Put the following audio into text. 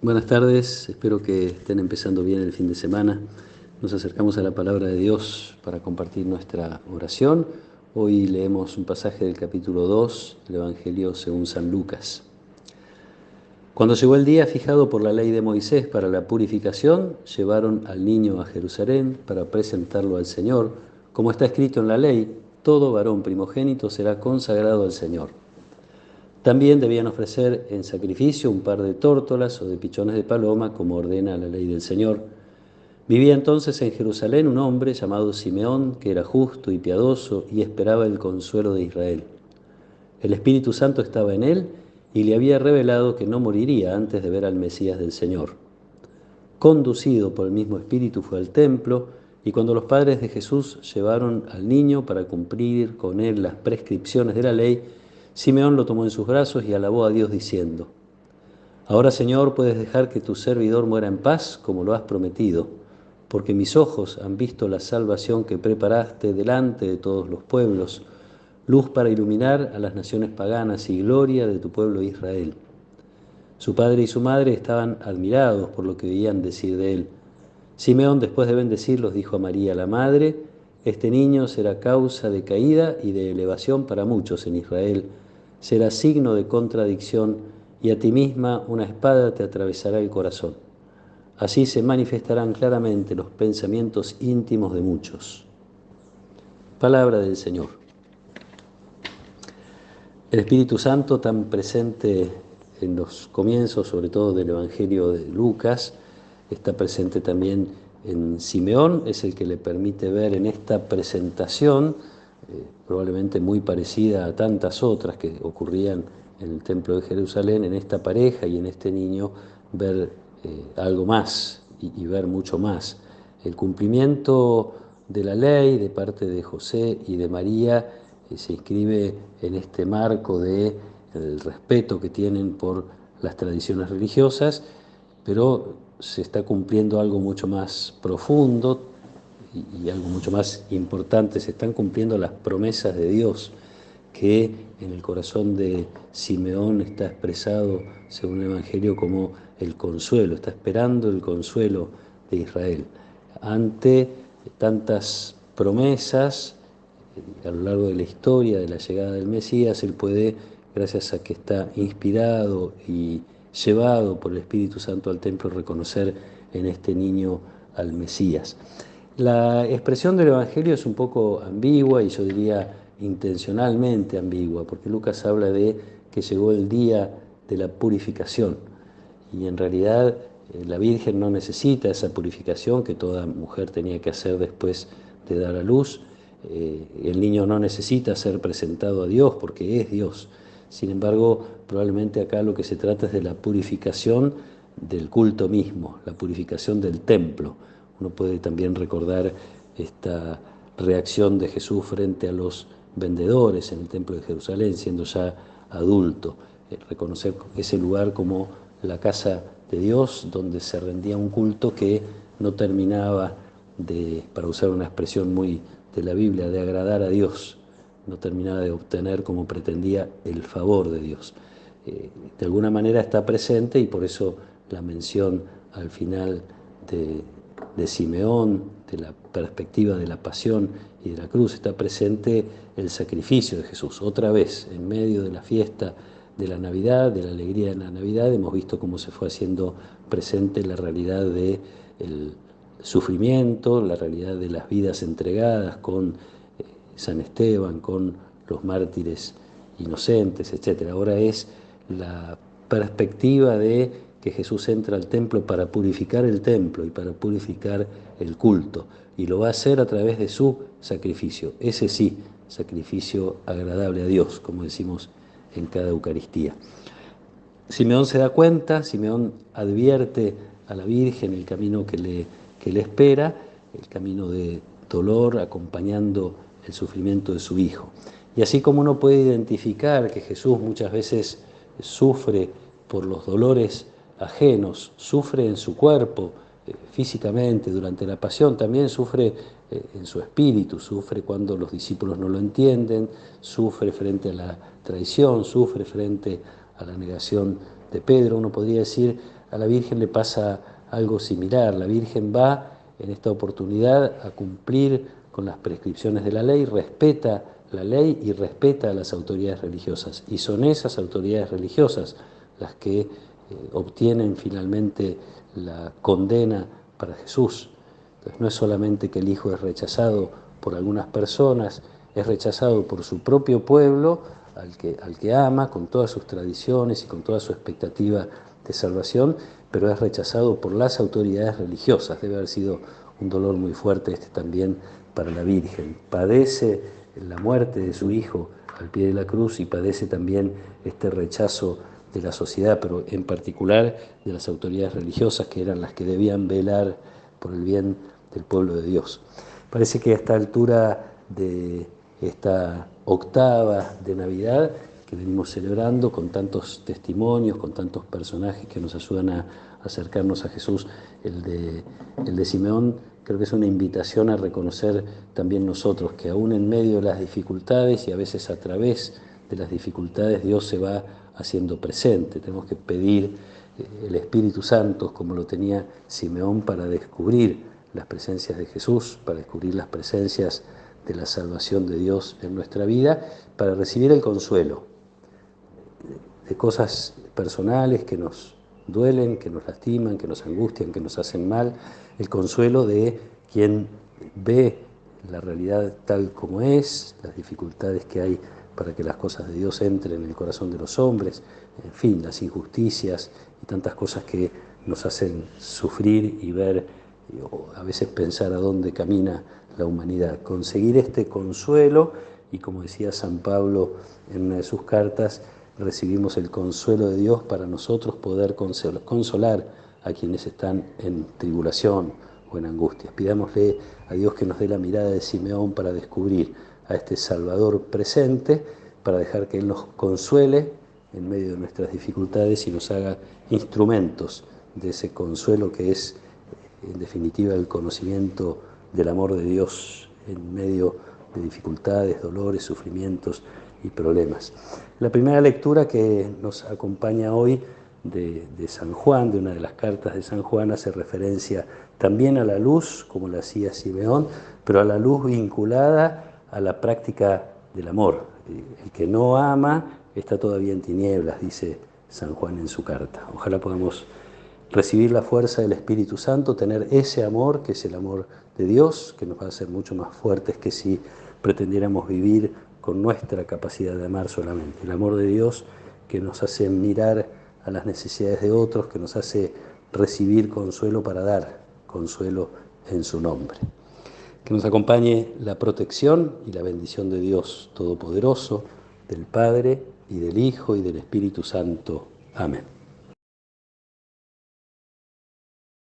Buenas tardes, espero que estén empezando bien el fin de semana. Nos acercamos a la palabra de Dios para compartir nuestra oración. Hoy leemos un pasaje del capítulo 2 del Evangelio según San Lucas. Cuando llegó el día fijado por la ley de Moisés para la purificación, llevaron al niño a Jerusalén para presentarlo al Señor. Como está escrito en la ley, todo varón primogénito será consagrado al Señor. También debían ofrecer en sacrificio un par de tórtolas o de pichones de paloma, como ordena la ley del Señor. Vivía entonces en Jerusalén un hombre llamado Simeón, que era justo y piadoso y esperaba el consuelo de Israel. El Espíritu Santo estaba en él y le había revelado que no moriría antes de ver al Mesías del Señor. Conducido por el mismo Espíritu fue al templo, y cuando los padres de Jesús llevaron al niño para cumplir con él las prescripciones de la ley, Simeón lo tomó en sus brazos y alabó a Dios diciendo: Ahora, Señor, puedes dejar que tu servidor muera en paz, como lo has prometido, porque mis ojos han visto la salvación que preparaste delante de todos los pueblos, luz para iluminar a las naciones paganas y gloria de tu pueblo Israel. Su padre y su madre estaban admirados por lo que oían decir de él. Simeón, después de bendecirlos, dijo a María, la madre: Este niño será causa de caída y de elevación para muchos en Israel. Será signo de contradicción, y a ti misma una espada te atravesará el corazón. Así se manifestarán claramente los pensamientos íntimos de muchos. Palabra del Señor. El Espíritu Santo, tan presente en los comienzos, sobre todo del Evangelio de Lucas, está presente también en Simeón, es el que le permite ver en esta presentación, probablemente muy parecida a tantas otras que ocurrían en el Templo de Jerusalén, en esta pareja y en este niño, ver algo más y ver mucho más. El cumplimiento de la ley de parte de José y de María se inscribe en este marco de el respeto que tienen por las tradiciones religiosas, pero se está cumpliendo algo mucho más profundo y algo mucho más importante. Se están cumpliendo las promesas de Dios, que en el corazón de Simeón está expresado, según el Evangelio, como el consuelo. Está esperando el consuelo de Israel. Ante tantas promesas, a lo largo de la historia de la llegada del Mesías, él puede, gracias a que está inspirado y llevado por el Espíritu Santo al templo, reconocer en este niño al Mesías. La expresión del Evangelio es un poco ambigua, y yo diría intencionalmente ambigua, porque Lucas habla de que llegó el día de la purificación, y en realidad la Virgen no necesita esa purificación que toda mujer tenía que hacer después de dar a luz. El niño no necesita ser presentado a Dios porque es Dios. Sin embargo, probablemente acá lo que se trata es de la purificación del culto mismo, la purificación del templo. Uno puede también recordar esta reacción de Jesús frente a los vendedores en el templo de Jerusalén, siendo ya adulto, reconocer ese lugar como la casa de Dios, donde se rendía un culto que no terminaba de, para usar una expresión muy de la Biblia, de agradar a Dios, no terminaba de obtener como pretendía el favor de Dios. De alguna manera está presente, y por eso la mención al final de Simeón, de la perspectiva de la pasión y de la cruz, está presente el sacrificio de Jesús. Otra vez, en medio de la fiesta de la Navidad, de la alegría de la Navidad, hemos visto cómo se fue haciendo presente la realidad del sufrimiento, la realidad de las vidas entregadas con San Esteban, con los mártires inocentes, etc. Ahora es la perspectiva de que Jesús entra al templo para purificar el templo y para purificar el culto, y lo va a hacer a través de su sacrificio, ese sí, sacrificio agradable a Dios, como decimos en cada Eucaristía. Simeón se da cuenta, Simeón advierte a la Virgen el camino que le espera, el camino de dolor acompañando el sufrimiento de su hijo. Y así como uno puede identificar que Jesús muchas veces sufre por los dolores ajenos, sufre en su cuerpo, físicamente durante la pasión, también sufre en su espíritu, sufre cuando los discípulos no lo entienden, sufre frente a la traición, sufre frente a la negación de Pedro. Uno podría decir, a la Virgen le pasa algo similar. La Virgen va en esta oportunidad a cumplir con las prescripciones de la ley, respeta la ley y respeta a las autoridades religiosas. Y son esas autoridades religiosas las que obtienen finalmente la condena para Jesús. Entonces no es solamente que el Hijo es rechazado por algunas personas, es rechazado por su propio pueblo, al que ama, con todas sus tradiciones y con toda su expectativa de salvación, pero es rechazado por las autoridades religiosas. Debe haber sido un dolor muy fuerte este también para la Virgen. Padece la muerte de su Hijo al pie de la cruz y padece también este rechazo de la sociedad, pero en particular de las autoridades religiosas, que eran las que debían velar por el bien del pueblo de Dios. Parece que a esta altura de esta octava de Navidad que venimos celebrando con tantos testimonios, con tantos personajes que nos ayudan a acercarnos a Jesús, el de Simeón creo que es una invitación a reconocer también nosotros que aún en medio de las dificultades y a veces a través de las dificultades Dios se va haciendo presente. Tenemos que pedir el Espíritu Santo como lo tenía Simeón para descubrir las presencias de Jesús, para descubrir las presencias de la salvación de Dios en nuestra vida, para recibir el consuelo de cosas personales que nos duelen, que nos lastiman, que nos angustian, que nos hacen mal, el consuelo de quien ve la realidad tal como es, las dificultades que hay para que las cosas de Dios entren en el corazón de los hombres, en fin, las injusticias y tantas cosas que nos hacen sufrir y ver, o a veces pensar a dónde camina la humanidad. Conseguir este consuelo, y como decía San Pablo en una de sus cartas, recibimos el consuelo de Dios para nosotros poder consolar a quienes están en tribulación o en angustias. Pidámosle a Dios que nos dé la mirada de Simeón para descubrir a este Salvador presente, para dejar que Él nos consuele en medio de nuestras dificultades y nos haga instrumentos de ese consuelo que es, en definitiva, el conocimiento del amor de Dios en medio de dificultades, dolores, sufrimientos y problemas. La primera lectura que nos acompaña hoy de San Juan, de una de las cartas de San Juan, hace referencia también a la luz, como la hacía Simeón, pero a la luz vinculada a la práctica del amor. El que no ama está todavía en tinieblas, dice San Juan en su carta. Ojalá podamos recibir la fuerza del Espíritu Santo, tener ese amor que es el amor de Dios, que nos va a hacer mucho más fuertes que si pretendiéramos vivir con nuestra capacidad de amar solamente. El amor de Dios que nos hace mirar a las necesidades de otros, que nos hace recibir consuelo para dar consuelo en su nombre. Que nos acompañe la protección y la bendición de Dios Todopoderoso, del Padre y del Hijo y del Espíritu Santo. Amén.